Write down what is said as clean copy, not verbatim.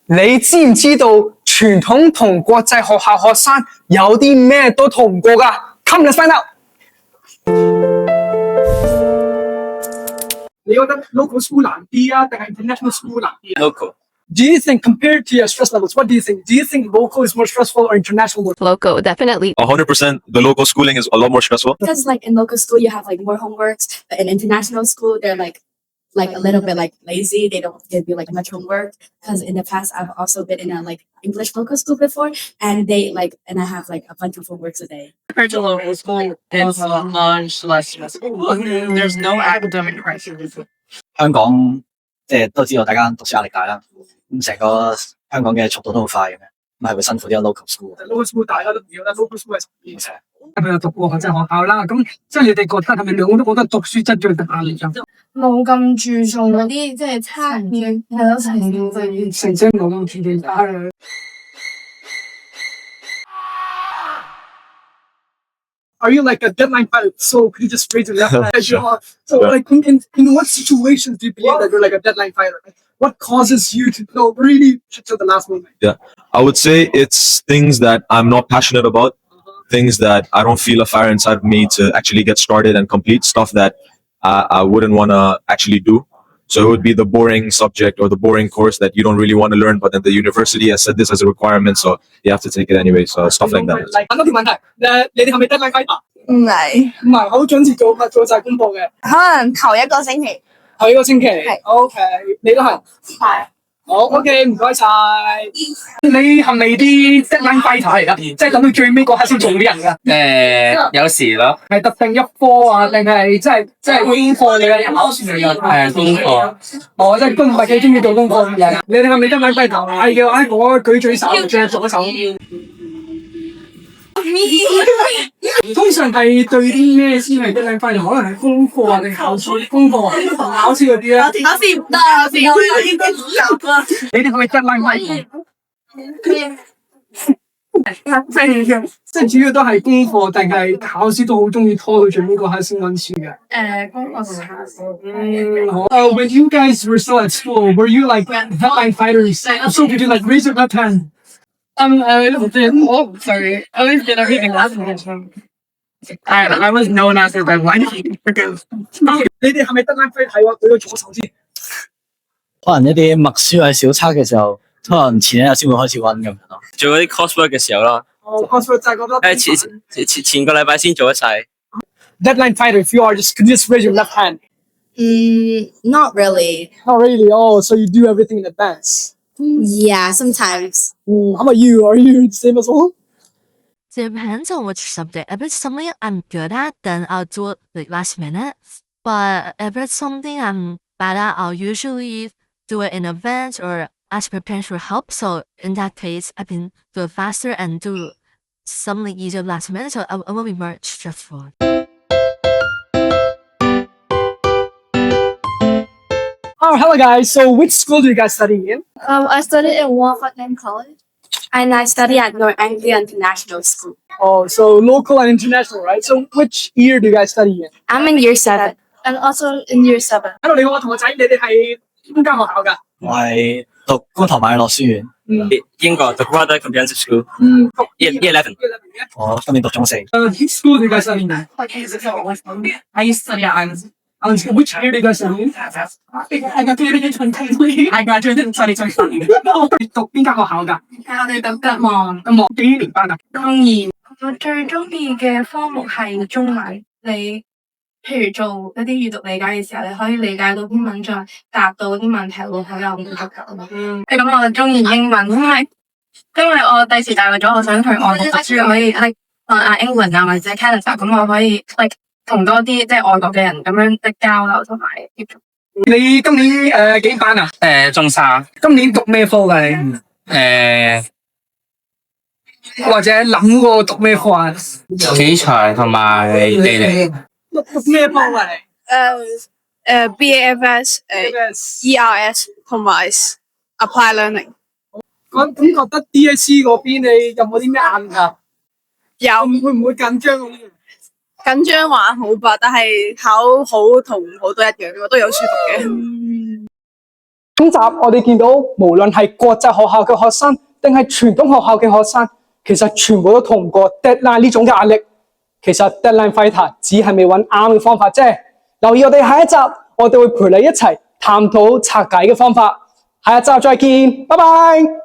你知唔知道傳統同國際學校學生有啲咩都同唔過㗎 ？Come let's find out。你覺得 local school 難啲啊，定係 international school 難啲啊 ？Local。Do you think compared to your stress levels, what do you think? Do you think local is more stressful or international more? Local, definitely. 100%. The local schooling is a lot more stressful. Because like in local school you have like more homeworks, but in international school they're like a little bit like lazy. They don't give you like much homework. Because in the past I've also been in a like English local school before, and I have like a bunch of homeworks a day. Compared to local school, it's much less stressful. There's no academic pressure. 香港都知道大家讀書壓力大啦，咁成個香港嘅速度都好快嘅，咁係會辛苦啲 local school。local school 大家都覺得 local school 係嚴嘅。佢有讀過國際學校啦，咁即係你哋覺得係咪兩個都覺得讀書質最大壓力㗎？冇咁注重嗰啲即係測驗，係咯，成績冇咁注重係。Are you like a deadline fighter? So could you just raise your left hand? So like in what situations do you believe that you're like a deadline fighter? Like, what causes you to really to the last moment? Yeah, I would say it's things that I'm not passionate about, things that I don't feel a fire inside of me to actually get started and complete, stuff that I wouldn't want to actually do. So it would be the boring subject or the boring course that you don't really want to learn, but then the university has said this as a requirement, so you have to take it anyway. So stuff like that. 問多條問題，你哋係咪 deadline fighter？唔係，唔係好準時做晒功課嘅。可能頭一個星期。頭一個星期。係。OK，你都係。係。好 OK， 唔該晒。你係咪啲 deadline fighter 嚟㗎？即係等到最尾嗰刻先做啲人㗎？有時咯。係特定一科啊，定係即係功課嚟嘅考試嚟㗎？係功課。哦，即係都唔係幾中意做功課嘅。你哋係咪 deadline fighter？係嘅話，我舉最手，最左手。通常係對啲咩先係 deadline fighter？可能係功課啊，定考試？功課啊，考試嗰啲咧？考試唔得，考試我已經習啦。你哋係咪 deadline fighter？即係主要都係功課，定係考試都好中意拖到最尾嗰刻先溫書嘅？功課同考試。When you guys were still at school, were you like deadline fighters? So could you like raise your left hand? A little bit. Oh, sorry. I was gonna read last one. I was known as a deadline because 你哋係咪 deadline fighter？係喎，舉個左手先。可能一啲默書喺小測嘅時候，可能前一日先會開始溫咁樣咯。做嗰啲 coursework 嘅時候咯。coursework 就係覺得前個禮拜先做得晒。Deadline fighter, if you are, could you just raise your left hand? Not really. Not really. Oh, so you do everything in advance. Yeah, sometimes. How about you? Are you the same as well? Depends on which subject. If it's something I'm good at, then I'll do it like last minute. But if it's something I'm bad at, I'll usually do it in advance or ask my parents for help. So in that case, I can do it faster and do something easier last minute. So I won't be more stressful. Oh, hello guys. So which school do you guys study in? I studied at Warfordham College. And I study at North Anglia International School. Oh, so local and international, right? So which year do you guys study in? I'm in year 7. And also in year 7. Hello， 你好，我同學仔，你哋係邊間學校㗎？我係讀觀塘馬利諾書院。英國讀 Brother Comprehensive School。Year 11。我今年讀中四。Which school do you guys study in? I used to study at Which year do you guys study in? I graduated in 2020. I graduated in 2020. 你讀邊間學校㗎？我哋讀德望。德望幾年班啊？中二。我最中意嘅科目係中文。你譬如做一啲閱讀理解嘅時候，你可以理解到篇文章，答到啲問題會好有滿足感。咁我就中意英文，因為我第時大個咗，我想去外國讀書，可以英文啊或者 Canada， 咁我可以同多啲即係外國嘅人咁樣交流同埋接觸。你今年幾班啊？中三。今年讀咩科㗎你？或者諗過讀咩科啊？器材同埋地理。讀咩科啊你？BAFS、ERS 同埋 Apply Learning。咁覺得 DSE 嗰邊你有冇啲咩壓力啊？有。會唔會緊張咁？緊張還好吧，但係考好同好多一樣，我都有舒服嘅。今集我哋見到，無論係國際學校嘅學生，定係傳統學校嘅學生，其實全部都逃唔過 deadline 呢種嘅壓力。其實 deadline fighter 只係未揾啱嘅方法啫。留意我哋下一集，我哋會陪你一齊探討拆解嘅方法。下一集再見，拜拜。